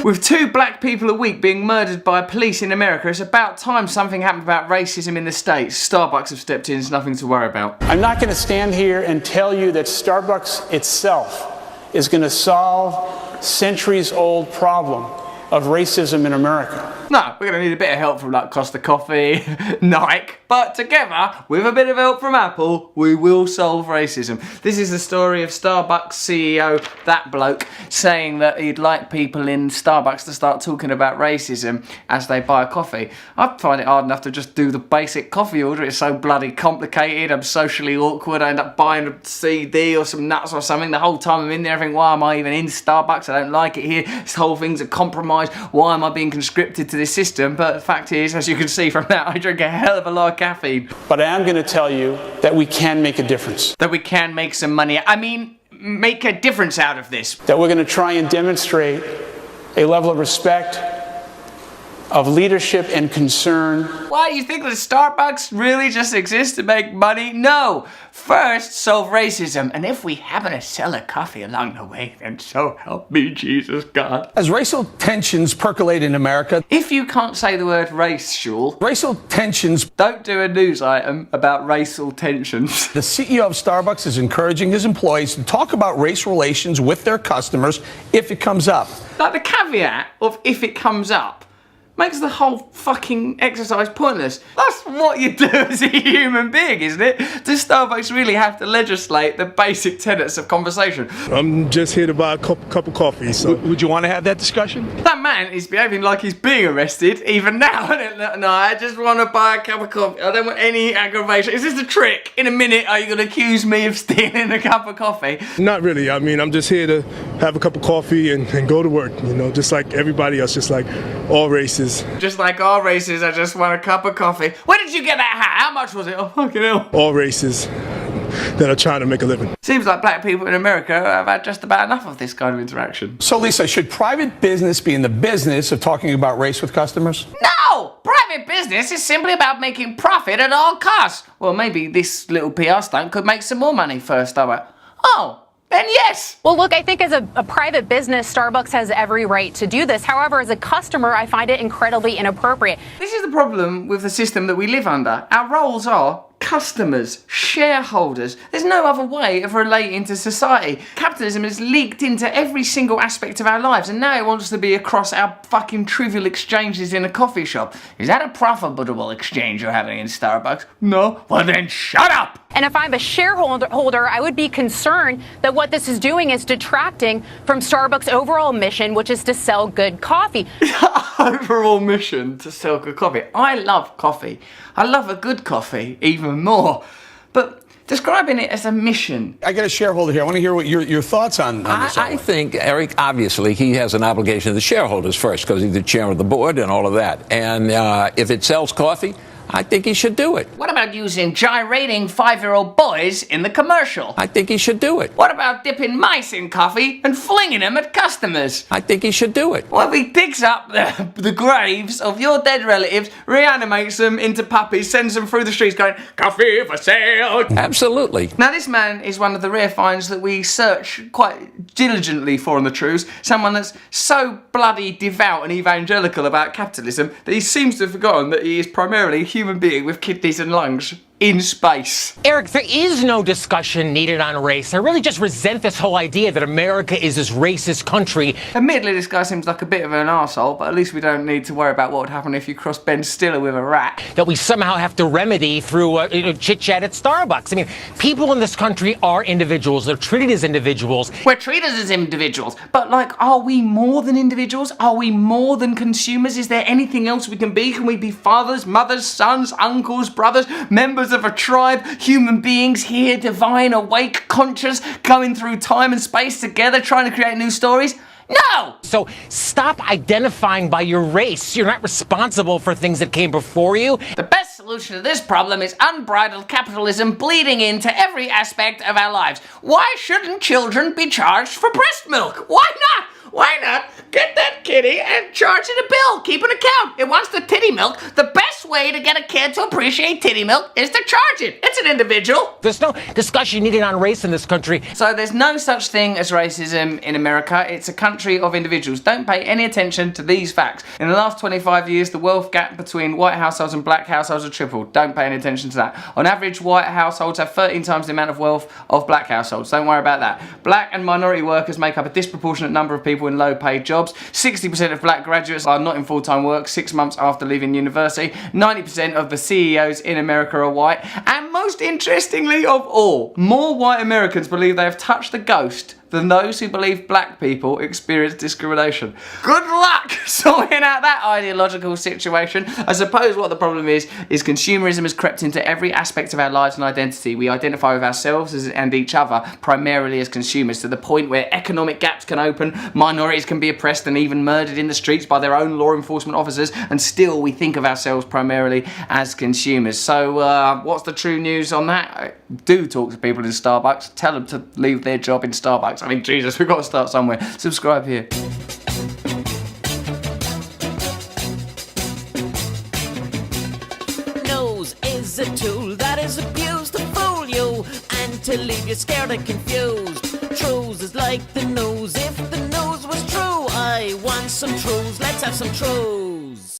With 2 black people a week being murdered by police in America, it's about time something happened about racism in the States. Starbucks have stepped in, it's nothing to worry about. I'm not going to stand here and tell you that Starbucks itself is going to solve centuries-old problem of racism in America. No, we're going to need a bit of help from like Costa Coffee, Nike, but together, with a bit of help from Apple, we will solve racism. This is the story of Starbucks CEO, that bloke, saying that he'd like people in Starbucks to start talking about racism as they buy a coffee. I find it hard enough to just do the basic coffee order. It's so bloody complicated, I'm socially awkward, I end up buying a CD or some nuts or something. The whole time I'm in there, I think, why am I even in Starbucks? I don't like it here. This whole thing's a compromise. Why am I being conscripted to this system? But the fact is, as you can see from that, I drink a hell of a lot of caffeine. But I am going to tell you that we can make a difference. That we can make some money. I mean, make a difference out of this. That we're going to try and demonstrate a level of respect, of leadership and concern. Why, you think that Starbucks really just exists to make money? No! First, solve racism, and if we happen to sell a coffee along the way, then so help me Jesus God. As racial tensions percolate in America... If you can't say the word racial... Racial tensions... Don't do a news item about racial tensions. The CEO of Starbucks is encouraging his employees to talk about race relations with their customers if it comes up. Like the caveat of if it comes up makes the whole fucking exercise pointless. That's what you do as a human being, isn't it? Does Starbucks really have to legislate the basic tenets of conversation? I'm just here to buy a cup of coffee, so... Would you want to have that discussion? That man is behaving like he's being arrested, even now. No, I just want to buy a cup of coffee. I don't want any aggravation. Is this a trick? In a minute, are you going to accuse me of stealing a cup of coffee? Not really. I mean, I'm just here to have a cup of coffee and go to work, you know, just like everybody else, just like all races. Just like all races, I just want a cup of coffee. Where did you get that hat? How much was it? Oh, fucking hell. All races that are trying to make a living. Seems like black people in America have had just about enough of this kind of interaction. So, Lisa, should private business be in the business of talking about race with customers? No! Private business is simply about making profit at all costs. Well, maybe this little PR stunt could make some more money first. I went, oh. Then yes. Well, look, I think as a private business, Starbucks has every right to do this. However, as a customer, I find it incredibly inappropriate. This is the problem with the system that we live under. Our roles are customers, shareholders. There's no other way of relating to society. Capitalism has leaked into every single aspect of our lives, and now it wants to be across our fucking trivial exchanges in a coffee shop. Is that a profitable exchange you're having in Starbucks? No? Well then shut up! And if I'm a shareholder, I would be concerned that what this is doing is detracting from Starbucks' overall mission, which is to sell good coffee. Overall mission to sell good coffee. I love coffee. I love a good coffee even more. But describing it as a mission. I got a shareholder here. I want to hear what your thoughts on this. I think, Eric, obviously, he has an obligation to the shareholders first because he's the chairman of the board and all of that. And if it sells coffee, I think he should do it. What about using gyrating 5-year-old boys in the commercial? I think he should do it. What about dipping mice in coffee and flinging them at customers? I think he should do it. What if he picks up the graves of your dead relatives, reanimates them into puppies, sends them through the streets going, coffee for sale? Absolutely. Now this man is one of the rare finds that we search quite diligently for on the Trews. Someone that's so bloody devout and evangelical about capitalism that he seems to have forgotten that he is primarily a human being with kidneys and lungs in space. Eric, there is no discussion needed on race. I really just resent this whole idea that America is this racist country. Admittedly, this guy seems like a bit of an arsehole, but at least we don't need to worry about what would happen if you cross Ben Stiller with a rat. That we somehow have to remedy through chit-chat at Starbucks. I mean, people in this country are individuals. They're treated as individuals. We're treated as individuals, but like, are we more than individuals? Are we more than consumers? Is there anything else we can be? Can we be fathers, mothers, sons, uncles, brothers, members of a tribe, human beings here, divine, awake, conscious, going through time and space together, trying to create new stories? No! So stop identifying by your race. You're not responsible for things that came before you. The best solution to this problem is unbridled capitalism bleeding into every aspect of our lives. Why shouldn't children be charged for breast milk? Why not? Waiter, get that kitty and charge it a bill. Keep an account. It wants the titty milk. The best way to get a kid to appreciate titty milk is to charge it. It's an individual. There's no discussion needed on race in this country. So there's no such thing as racism in America. It's a country of individuals. Don't pay any attention to these facts. In the last 25 years, the wealth gap between white households and black households have tripled. Don't pay any attention to that. On average, white households have 13 times the amount of wealth of black households. Don't worry about that. Black and minority workers make up a disproportionate number of people in low-paid jobs. 60% of black graduates are not in full-time work 6 months after leaving university. 90% of the CEOs in America are white. And most interestingly of all, more white Americans believe they have touched the ghost than those who believe black people experience discrimination. Good luck sorting out that ideological situation. I suppose what the problem is consumerism has crept into every aspect of our lives and identity. We identify with ourselves and each other primarily as consumers, to the point where economic gaps can open, minorities can be oppressed and even murdered in the streets by their own law enforcement officers, and still we think of ourselves primarily as consumers. So what's the true news on that? Do talk to people in Starbucks. Tell them to leave their job in Starbucks. I mean, Jesus, we've got to start somewhere. Subscribe here. Nose is a tool that is abused to fool you and to leave you scared and confused. Trews is like the nose. If the nose was true, I want some Trews. Let's have some Trews.